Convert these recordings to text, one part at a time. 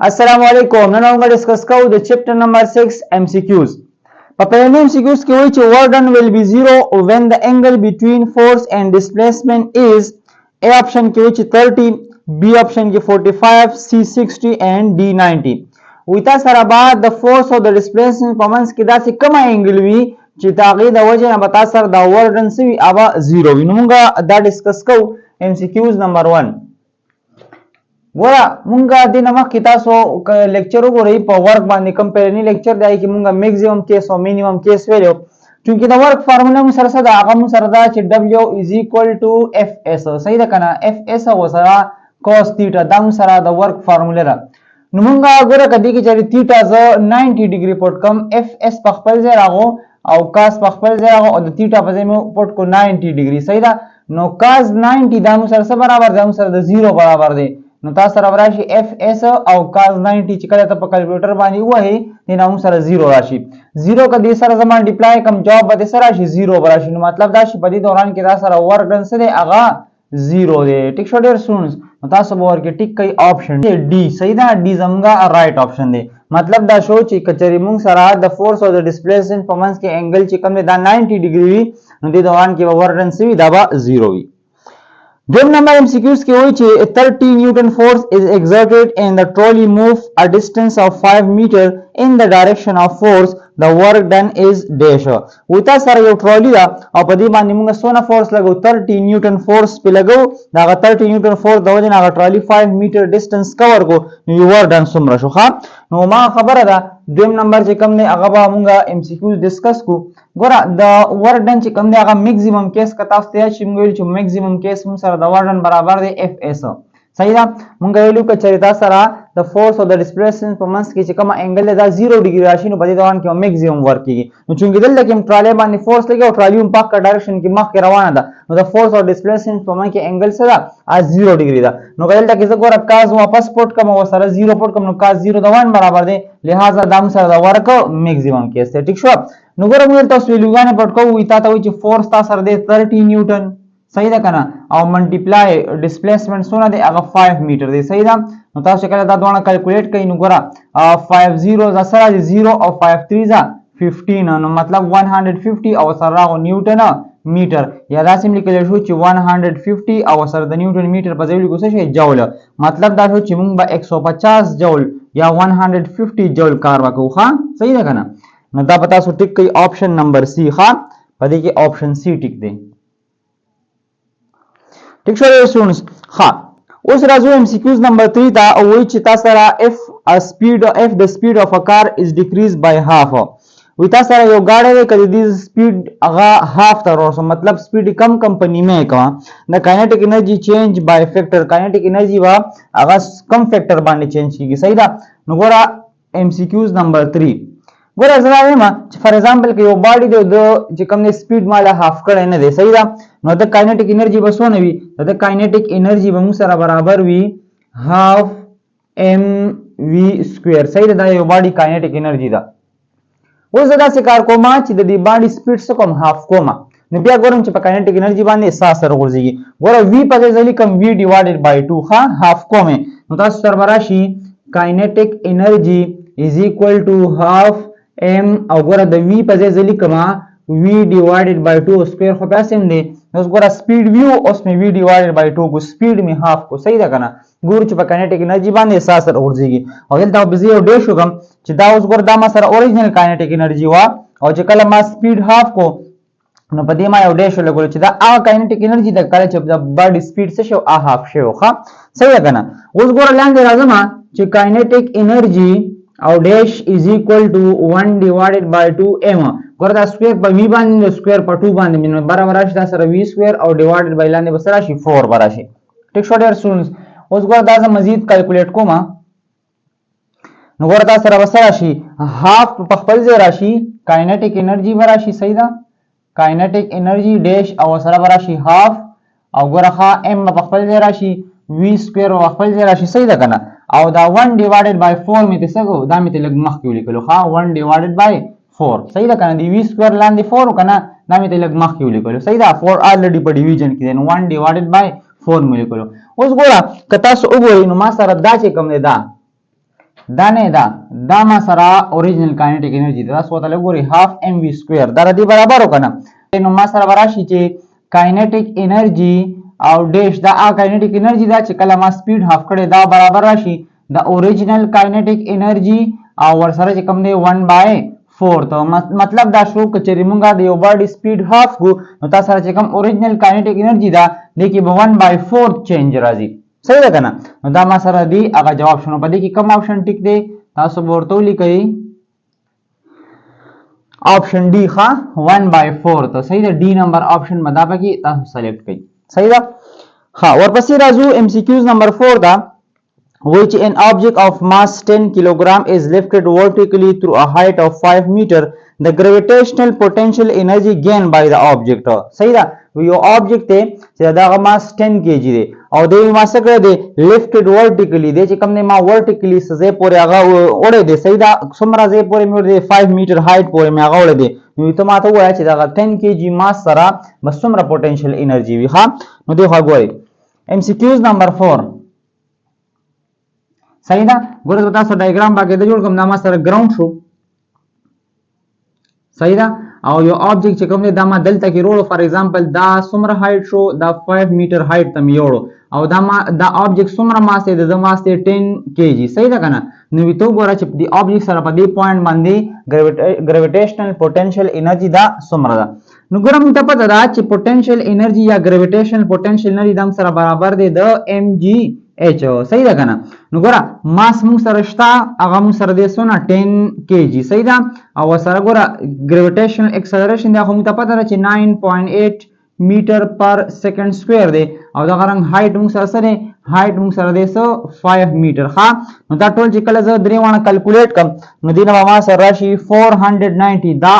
अस्सलाम वालेकुम नन موږ ډیسکس کوو د چپټر نمبر 6 MCQs په پهلې MCQs کې وایي چې work done will be zero when the angle between force and displacement is A option کې وایي چې 30 B option کې 45 C 60 and D 90 وي تاسو سره بعد د force او د displacement په منځ کې داسې کومه انګل وي چې تاغي د وجه نه به تاسو سره د work done سوي ابا زیرو وي نو موږ دا ډیسکس کوو MCQs نمبر 1 ګوره مونږه د نمک کې تاسو لیکچر وګورئ په ورک باندې کمپیرنی لیکچر دی چې مونږه میکسیمم کیس او مینیمم کیس ویلو چونکه د ورک فارموله مو سره دا هغه مو سره دا چې W = FS صحیح ده کنه FS او سره cos θ دا مو سره د ورک فارموله را نو مونږه ګوره کدی کې چې θ ز 90 ډیګري پټ کم FS په خپل ځای راغو او cos په خپل ځای راغو او د θ په ځای مو پټ کو 90 ډیګري صحیح ده نو cos 90 دا مو سره برابر دا مو سره د 0 برابر دی نو تاسو سره راشي FS او cos 90 چې کله ته په کیلکولیټر باندې وایي نو موږ سره 0 راشي 0 کدي سره زما ملټیپلای کم جواب به سره راشي 0 راشي نو مطلب دا چې په دې دوران کې دا سره ورک ډن سره اغا 0 دی ټیک شو ډیر سټوډنټس نو تاسو به ورکه ټیک کوي اپشن डी صحیح ده डी زمغه رائټ اپشن دی مطلب دا شو چې کچري موږ سره د فورس او د ډیسپلیسمنت په منځ کې انګل چې کوم دا 90 ډیګري نو دې دوران کې به ورک ډن سوي دا به 0 وي دویم نمبر MCQs کې وایي چې 30 Newton force is exerted and the trolley moves a distance of 5 meter in the direction of force the work done is dash وتا سره یو ټرالی دا او په دې باندې موږ سونه فورس لګو 30 نیوټن فورس په لګو دا 30 نیوټن فورس د وجه نه ټرالی 5 میټر ډیسټنس کور کو نو یو ور ډن سمره شو ښا نو ما خبره ده دویم نمبر چې کوم نه هغه به موږ MCQs ډیسکس کو ګوره د ور ډن چې کوم نه هغه میکسیمم کیس کتا ستیا چې موږ ویل چې میکسیمم کیس موږ سره د ور ډن برابر دی FS صحیح ده مونږ ویلو چې چریتا سره د فورس او د ډیسپلیسمنت په منځ کې چې کوم انګل دا 0 ډیګري راشي نو په دې دوران کې میکسیمم ورک کیږي نو چونګې دلته کې ټرالی باندې فورس لګي او ټرالی هم پاک ډایرکشن کې مخ کې روانه ده نو د فورس او ډیسپلیسمنت په منځ کې انګل سره 0 ډیګري ده نو دلته کې زه ګوره کاز واپس پټ کوم او سره 0 پټ کوم نو کاز 0 د 1 برابر دی لہذا دا هم سره د ورک میکسیمم کیس ته ټیک شو نو ګوره موږ تاسو ویلوګانې پټ کوو وي تاسو چې فورس تاسو سره دی 30 نیوټن صحیح ده کنه او ملټیپلای ډیسپلیسمنت سونه دی هغه 5 میټر دی صحیح ده نو تاسو کله دا دوه کیلکولیټ کړئ نو ګوره 5 0 ز سره 0 او 5 3 ز 15 نو مطلب 150 او سره راغو نیوټن میټر یا دا سم لیکل شو چې 150 او سره د نیوټن میټر په ځای لیکو څه شي جول مطلب دا شو چې موږ به 150 جول یا 150 جول کار وکړو ښا صحیح ده کنه نو دا پتا سو ټیک کوي آپشن نمبر سی ښا پدې کې آپشن سی ټیک دی ٹھیک شو سټوډنټس ها اوس راځو MCQs نمبر 3 ته او وایي چې تاسو سره if the speed of a car is decreased by half وي تاسو سره یو گاډی دی کله د سپیډ هغه هاف ته ورسو مطلب سپیډ کم کمپنی مې کا د کائنټیک انرژي چینج بای فیکٹر کائنټیک انرژي وا هغه کم فیکٹر باندې چینج کیږي صحیح ده نو ګوره MCQs نمبر 3 ګوره زما وایم چې فار ایگزامپل کې یو باډي دی د چې کوم نه سپیډ مالا هاف کړی نه دی صحیح ده نو د کائنټیک انرژي به څونه وي د کائنټیک انرژي به موږ سره برابر وي هاف mv² صحیح ده دا یو باډي کائنټیک انرژي ده اوس دا څه کار کوم چې د دې باډي سپیډ څه کوم هاف کوم نو بیا ګورم چې په کائنټیک انرژي باندې احساس سره ورځي ګوره v په ځای ځلی کوم v ډیوایډډ بای 2 ها هاف کوم نو تاسو سره راشي کائنټیک انرژي از ایکوال ټو هاف m او ګوره د v په ځای ځلی کوم v ډیوایډډ بای 2 سکوير خو بیا سم دی نو ګوره سپیډ ویو اوس می v ډیوایډډ بای 2 کو سپیډ می هاف کو صحیح ده کنه ګور چې په کائنټیک انرژي باندې احساس سره ورځي او دلته به زه یو ډیش وکم چې دا اوس ګور دا ما سره اوریجنل کائنټیک انرژي وا او چې کله ما سپیډ هاف کو نو په دې ما یو ډیش لګول چې دا هغه کائنټیک انرژي د کله چې د باډي سپیډ څه شو هاف شو ښه صحیح ده کنه اوس ګور لاندې راځم چې کائنټیک انرژي او ډیش از ایکوال ټو 1 ډیوایډډ بای 2m ګور دا سکوير په v باندې سکوير په 2 باندې برابر راشي دا سره v سکوير او ډیوایډډ بای لاندې به سره شي 4 براشي ټیک شو ډیر سټوډنټس اوس ګور دا زه مزید کیلکولیټ کوم نو ګور دا سره وسره شي هاف په خپل ځای راشي کائنټیک انرژي براشي صحیح ده کائنټیک انرژي ډیش او سره براشي هاف او ګور ها m په خپل ځای راشي v سکوير او خپل ځای راشي صحیح ده کنه او دا 1 ډیوایډډ بای 4 مې ته څنګه دا مې ته لګ مخ کې ولیکلو ها 1 ډیوایډډ بای 4 صحیح ده کنه دی v سکوير لاندې 4 کنه دا مې ته لګ مخ کې ولیکلو صحیح ده 4 الریډي په ډیویژن کې دی 1 ډیوایډډ بای 4 مې ولیکلو اوس ګوره که تاسو وګورئ نو ما سره دا چې کوم دی دا دا نه دا ما سره اوریجنل کاینټیک انرژي دا سوته لګوري half mv سکوير دا دې برابر وکنه نو ما سره راشي چې کاینټیک انرژي او ډیش دا کاینټیک انرژي دا چې کله ما سپیډ هاف کړي دا برابر راشي د اوریجنل کاینټیک انرژي او ورسره چې کوم دی 1/4 ته مطلب دا شو چې موږ د یو باډي سپیډ هاف کو نو تاسو سره چې کوم اوریجنل کاینټیک انرژي دا د کې 1/4 چینج راځي صحیح ده کنه نو دا ما سره دی هغه جواب شنو پدې کې کوم آپشن ټیک دی تاسو ورته لیکئ option D ها 1/4 ته صحیح ده डी نمبر ऑप्शन مدا پکې تاسو سلیکټ کړئ صحیح ده ها ورپسې راځو ام سی کیوز نمبر 4 دا which an object of mass 10 kg is lifted vertically through a height of 5 meter the gravitational potential energy gained by the object صحیح ده یو object ته چې دا mass 10 kg دی او د ما څخه دی lifted vertically دی چې کوم نه ما vertically سزه پورې هغه وړه دی صحیح ده څومره ځای پورې مې دی 5 meter height پورې مې هغه وړه دی نو ته ماته وایي چې دا 10 kg mass سره بس څومره potential energy وي ها نو دی غوړي MCQs نمبر 4 صحیح ده ګوره تاسو ډایګرام باندې د جوړ کوم نامه سره ګراوند شو صحیح ده او یو object چې کوم دی دا ما دلته کې روړو فار ایگزامپل دا څومره هایټ شو دا 5 میټر هایټ ته میوړو او دا object څومره ماس دی د ماس دی 10 kg صحیح ده کنه نو وی تو ګوره چې د object سره په دې پوینټ باندې gravitational potential energy دا څومره ده نو ګوره موږ ته پته ده چې potential energy یا gravitational potential energy د سره برابر دی د mg h صحیح ده کنه نو ګوره ماس موږ سره شته هغه موږ سره دی سونه 10 kg صحیح ده او سره ګوره gravitational acceleration دا موږ ته پته ده چې 9.8 میټر پر سیکنډ سکوير دی او دا غرنګ هایټ موږ سره سره هایټ موږ سره دی 5 میټر ها نو دا ټول چې کله زه درې وانه کیلکولیټ کم نو دینه ما سره راشي 490 دا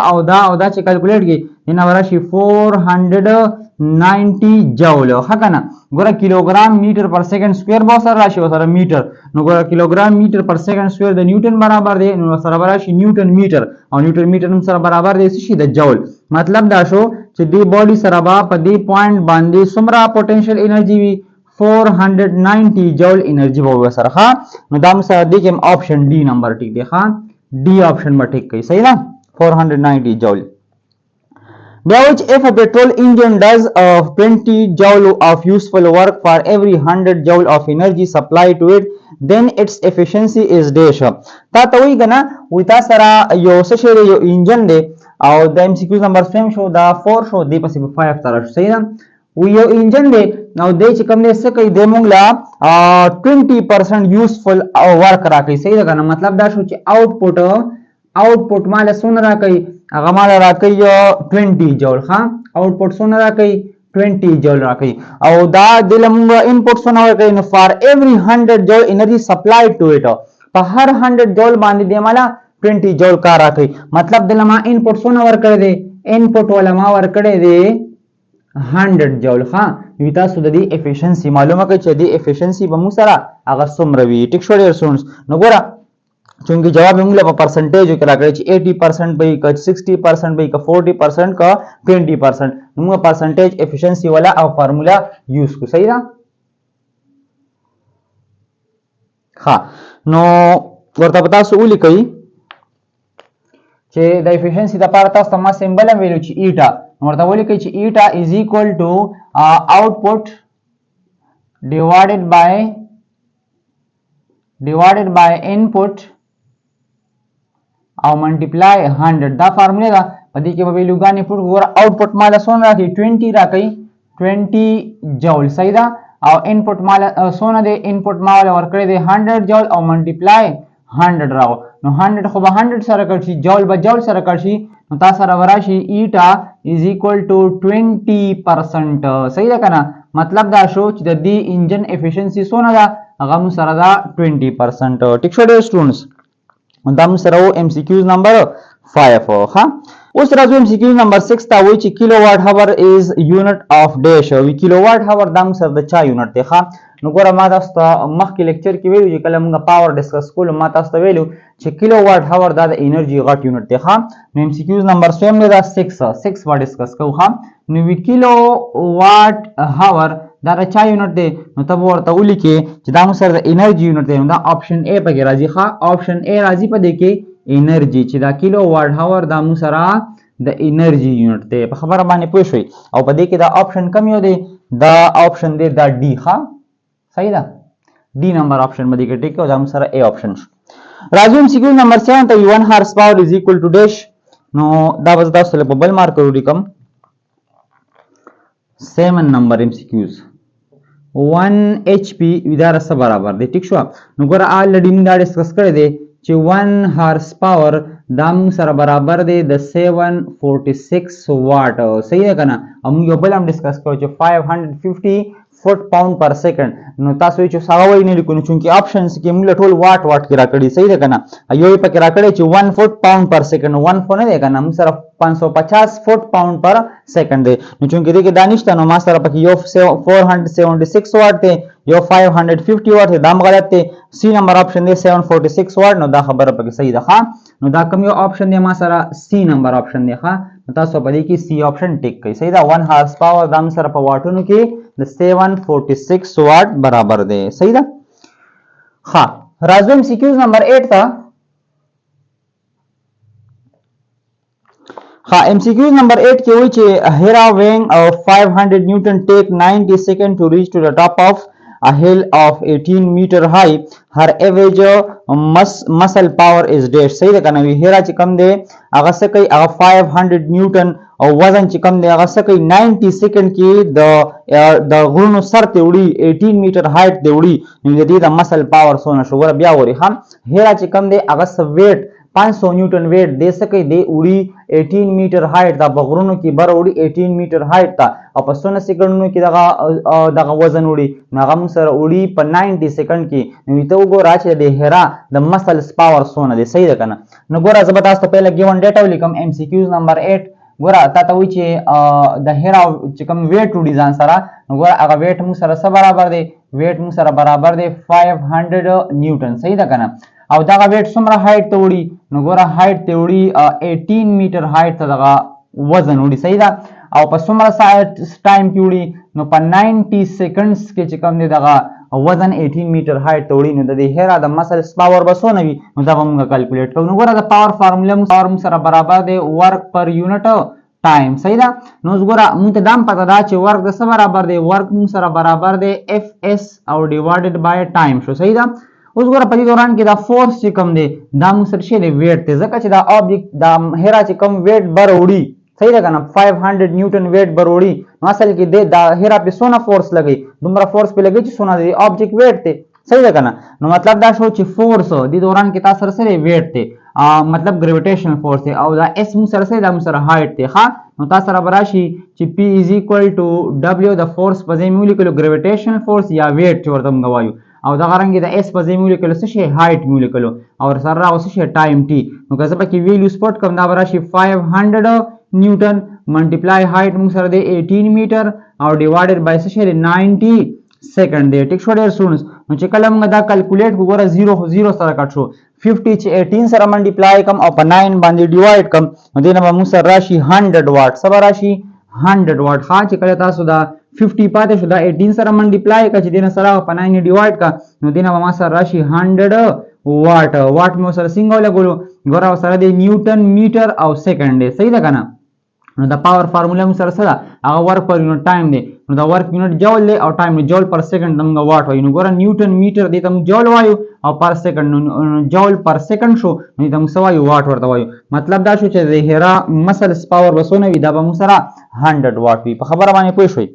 چې کیلکولیټ کی دینه راشي 490 جول ها کنه ګوره کیلوګرام میټر پر سیکنډ سکوير به سره راشي سره میټر نو ګوره کیلوګرام میټر پر سیکنډ سکوير د نیوټن برابر دی نو سره راشي نیوټن میټر او نیوټن میټر هم سره برابر دی شي د جول مطلب دا شو چې دی باډي سره با په دې پوینټ باندې څومره پوتنشل انرژي وي 490 جول انرژي به سره ها نو دا مسره دی کوم آپشن डी نمبر ټیک دی ها डी آپشن ما ټیک کوي صحیح ده 490 جول By which if a petrol engine does 20 joule of useful work for every 100 joule of energy supplied to it, then its efficiency is dash. تا ته وی کنه وی تا سره یو څه شی یو انجن دی او د MCQ نمبر 5 شو دا 4 شو دی پسې 5 تر شو صحیح ده وی یو انجن دی نو د چې کوم نه څه کوي د مونږ لا 20% یوزفل ورک راکړي صحیح ده کنه مطلب دا شو چې आउटपुट माले सुन रहा कई अगर माले रहा कई 20 जूल हाँ आउटपुट सुन रहा कई 20 जूल रहा कई और दा दिल मुंगा इनपुट सुना हुआ कई for every 100 joule energy supplied to it पर हर 100 जूल बांध दे माला 20 जूल का रहा कई मतलब दिल मा इनपुट सुना वर कर दे इनपुट वाला मा वर करे दे 100 जूल हाँ विता सुददी एफिशिएंसी मालूम है कि दी एफिशिएंसी बमुसरा अगर सुमरवी टिक्शोर सुन्स नगोरा चूंकि जवाब हम लोग परसेंटेज करा करे 80% भाई का 60% भाई का 40% का 20% हम परसेंटेज एफिशिएंसी वाला और फार्मूला यूज को सही ना हाँ नो वर्ता बता सुली कई चे द एफिशिएंसी द part of the symbol value ची ईटा वर्ता बोली कई ची ईटा is equal to output divided by input और मल्टीप्लाई 100 दा फार्मूला दा पदी के वैल्यू गाने पुट और आउटपुट माला सोना राखी 20 राखी 20 जूल सही दा और इनपुट माला सोना दे इनपुट माला और करे दे 100 जूल और मल्टीप्लाई 100 राव नो 100 को 100 सर करशी जूल ब जूल सर करशी नो ता सर वराशी ईटा इज इक्वल टू 20% सही दा कना मतलब दा शो च दी इंजन एफिशिएंसी सोना दा अगम सर दा 20% ठीक छो दे स्टूडेंट्स दम सरो MCQs नंबर 5 हाँ उस राजू MCQ नंबर 6 था वो ची kilowatt hour is unit of dash वी किलोवाट हावर दम सर द चा यूनिट थे हाँ नगोरा माता स्ता मख के लेक्चर की वैल्यू जी कलम का पावर डिस्कस कोल माता स्ता वैल्यू ची किलोवाट हावर दा एनर्जी गट यूनिट थे हाँ MCQs नंबर 6 में दा 6 वाट डिस्कस को हाँ वी किलोवाट हावर دا د چا یونټ دی نو ته ورته ولیکې چې دا موږ سره د انرژي یونټ دی نو دا آپشن A پکې راځي ښه آپشن A راځي په دې کې انرژي چې دا کیلو واټ هاور دا موږ سره د انرژي یونټ دی په خبره باندې پوه شئ او په دې کې دا آپشن کم یو دی دا آپشن دی دا डी ښه صحیح ده डी نمبر آپشن باندې کې ټیک او دا موږ سره A آپشن شو راځو MCQ نمبر 7 ته 1 هارس پاور از ایکوال ټو ډیش نو دا بس تاسو له بل مارکر ولیکم 7 نمبر MCQs 1 HP اداره سره برابر دی ټیک شو نو ګوره آلریډي موږ دا ډیسکس کړی دی چې 1 هارس پاور دا موږ سره برابر دی د 746 واټ صحیح ده کنه او موږ یو بل هم ډیسکس کړو چې 550 فوټ پاوند پر سیکنډ نو تاسو چې هغه وایي نه لیکو چې آپشنز کې موږ ټول واټ کې راکړي صحیح ده کنه یو یې پکې راکړی چې 1 فوټ پاوند پر سیکنډ 1 فوټ نه دی کنه موږ سره 550 فوټ پاوند پر سیکنډ دی نو چونکې دې کې دانشته نو ما سره پکې یو 476 واټ دی یو 550 واټ دی دا غلط دی سی نمبر آپشن دی 746 واټ نو دا خبره پکې صحیح ده ښا نو دا کوم یو آپشن دی ما سره سی نمبر آپشن دی ښا تاسو په دې کې سی آپشن ټیک کړئ صحیح ده 1 هارس پاور دا موږ سره په واټونو کې د 746 واټ برابر دی صحیح ده ها راځو MCQ نمبر 8 ته ها MCQ نمبر 8 کې وایي چې هیرا وینګ او 500 نیوټن ټیک 90 سیکنड to reach to the top of a hill of 18 meter high her average muscle power is dash صحیح ده کنه هیرا چې کم دی هغه څه کوي هغه 500 نیوټن او وزن چې کم دی هغه څه کوي 90 سیکنड کې د غرونو سر ته وړي 18 میټر هایټ دی وړي نو د دې د مسل پاور سونه شو ور بیا وری هم هیرا چې کم دی هغه څه ویټ 500 نیوټن ویټ دې سکه دی وړي 18 میټر هایټ دا بغرونو کې بر وړي 18 میټر هایټ تا او په 100 سکندونو کې دغه وزن وړي نو هغه موږ سره وړي په 90 سکند کې نو ته وګوره چې د هیرا د مسل پاور سونه دی صحیح ده کنه نو ګوره زه به تاسو ته پهله ګیون ډیټا ولیکم MCQ نمبر 8 ګوره تا ته وایي چې د هیرا چې کوم ویټ وړي ځان سره نو ګوره هغه ویټ موږ سره څه برابر دی ویټ موږ سره برابر دی 500 نیوټن صحیح ده کنه او دا ویټ څومره هایټ ته وړي نو ګوره هایټ ته وړي 18 میټر هایټ ته دغه وزن وړي صحیح ده او په څومره ټایم کې وړي نو په 90 سیکنډز کې چې کوم دی دغه وزن 18 میټر هایټ ته وړي نو د دې هیرا د مسل پاور بسونه وي نو دا به موږ کیلکولیټ کوو نو ګوره د پاور فارمولا موږ سره برابر دی ورک پر یونټ ټایم صحیح ده نو ګوره موږ ته دام پته ده چې ورک د څه برابر دی ورک موږ سره برابر دی FS او ډیوایډډ بای ټایم شو صحیح ده اوس ګوره په دې دوران کې دا فورس چې کم دی دا موږ سره شی دی ویټ دی ځکه چې دا آبجیکټ دا هیرا چې کم ویټ بر وړي صحیح ده کنه 500 نیوټن ویټ بر وړي نو اصل کې دا هیرا په سونه فورس لګي دومره فورس په لګي چې سونه دی آبجیکټ ویټ دی صحیح ده کنه نو مطلب دا شو چې فورس د دوران کې تاسو سره ویټ دی مطلب گریویټیشنل فورس دی او دا اس موږ سره دا موږ سره هایټ دی ها نو تاسو سره براشي چې P = W د فورس په ځای موږ لیکلو گریویټیشنل فورس یا ویټ چې ورته موږ وایو او دا غرنګ د اس په ځای موږ لیکلو څه شي هایټ موږ لیکلو او سره راو څه شي ټایم ټي نو که څه پکې ویلیو سپورټ کوم دا براشي 500 نیوټن ملټیپلای هایټ موږ سره دی 18 میټر او ډیوایډډ بای څه شي 90 سیکنډ دی ټیک شو ډیر سټوډنټس نو چې کله موږ دا کیلکولیټ وګوره 0 سره کټ شو 50 چې 18 سره ملټیپلای کم او په 9 باندې ډیوایډ کم نو دینه به موږ سره راشي 100 واټ سره راشي 100 واټ ها چې کله تاسو دا 50 پاتې شو دا 18 سره ملټیپلای کا چې دینه سره په 9 ډیوایډ کا نو دینه به ما سره راشي 100 واټ مو سره څنګه لګولو ګوره سره دی نیوټن میټر او سیکنډ دی صحیح ده کنه نو د پاور فارمولا موږ سره سره هغه ورک پر یونټ ټایم دی نو دا ورک یونټ جول دی او ټایم جول پر سیکنډ موږ واټ وایو نو ګوره نیوټن میټر دی ته موږ جول وایو او پر سیکنډ نو جول پر سیکنډ شو نو ته موږ سوایو واټ ورته وایو مطلب دا شو چې د هیرا مسل پاور بسونه وي دا به موږ سره 100 واټ وي په خبره باندې پوه شئ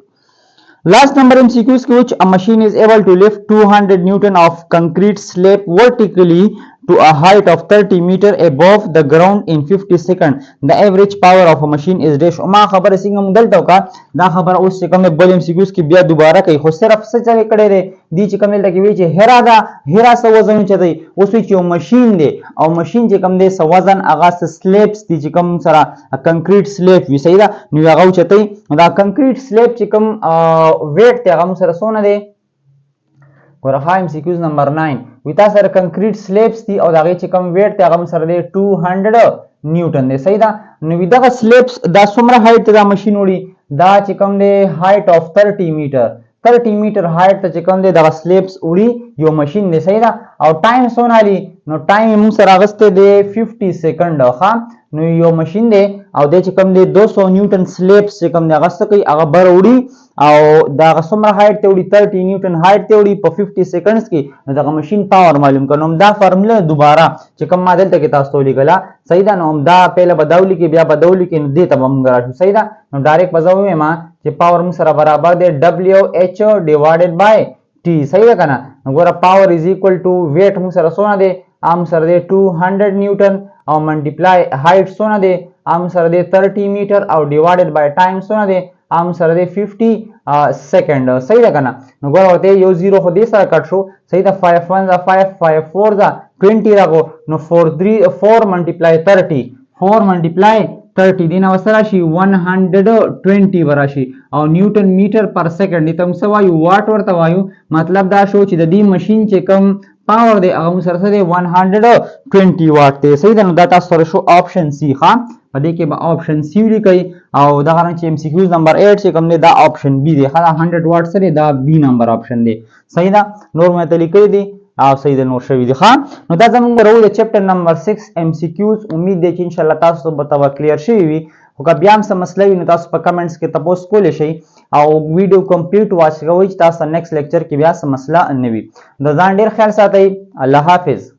Last number MCQs which a machine is able to lift 200 Newton of concrete slab vertically to a height of 30 meter above the ground in 50 seconds. The average power of a machine is dash. ما خبره څنګه مدلته وکا دا خبره اوس چې کوم بل MCQs کې بیا دوباره کوي خو صرف څه چلې کړي دي دی چې کوم دلته کې وی چې هرا سو وزن چي اوس چې یو ماشين دی او ماشين چې کوم دی سو وزن هغه سلیبس دي چې کوم سره کنکریټ سلیب وي صحیح ده نو هغه چته دا کنکریټ سلیب چې کوم ویټ ته هغه سره سونه دی ګوره MCQs نمبر 9 ویتا سره کنکریټ سلیبس دي او دغه چې کوم ویټ ته هغه سره دی 200 نیوټن دی صحیح ده نو وی دغه سلیبس دا څومره هایټ دا ماشين وړي دا چې کوم دی هایټ اف 30 میټر 30 میټر هایټ ته چې کوم دی دغه سلیپس وړي یو ماشین دی صحیح ده او ټایم څونه لري نو ټایم موږ سره اغستی دی 50 سیکنډ ښه نو یو ماشین دی او دی چې کوم دی 200 نیوټن سلیپس چې کوم دی هغه څه کوي هغه بر وړي او دغه څومره هایټ ته وړي 30 نیوټن هایټ ته وړي په 50 سیکنډز کې نو دغه ماشین پاور معلوم کړو نو دا فارموله دوباره چې کوم ما دلته کې تاسو ته ولیکله صحیح ده نو دا پهله به دا ولیکي بیا به دا ولیکي نو دې ته به موږ راشو صحیح ده نو ډایرکټ به زه ووایم چې پاور موږ سره برابر دی WH ډیوایډډ بای ټي صحیح ده که نه نو ګوره پاور از ایکول ټو ویټ موږ سره څونه دی ام سره دی 200 نیوټن او منټیپلای هایټ څونه دی ام سره دی 30 میټر او ډیوایډډ بای ټایم څونه دی ام سره دی 50 سیکنډ صحیح ده که نه نو ګوره ورته یو زیرو خو دې سره کټ شو صحیح ده 5 1 5 5 4 20 راغو نو 4 منټیپلای 30 4 منټیپلای 30 دینه وسره شي 120 وراشي او نیوټن میټر پر سیکنډ دې ته موږ وایو واټ ورته وایو مطلب دا شو چې د دې ماشین چې کوم پاور دی هغه موږ سره دی 120 واټ دی صحیح ده نو دا تاسو سره شو آپشن سی ښه په دې کې به آپشن سی ولیکئ او دغه رنګ چې MCQs نمبر 8 چې کوم دی دا آپشن بی دی ښه دا 100 واټ سره دا بی نمبر آپشن دی صحیح ده نور مې ته لیکلي دي او صحیح ده نور شوي دي ښه نو دا زموږ راو د چپټر نمبر 6 MCQs امید دی چې انشاءالله تاسو به کلیر شوي وي خو که بیا هم څه مسله وي نو تاسو په کمنټس کې تپوس کولی شئ او ویډیو کمپلیټ واچ کوئ چې تاسو نیکسټ لیکچر کې بیا څه مسله نه وي د ځان ډېر خیال ساتئ الله حافظ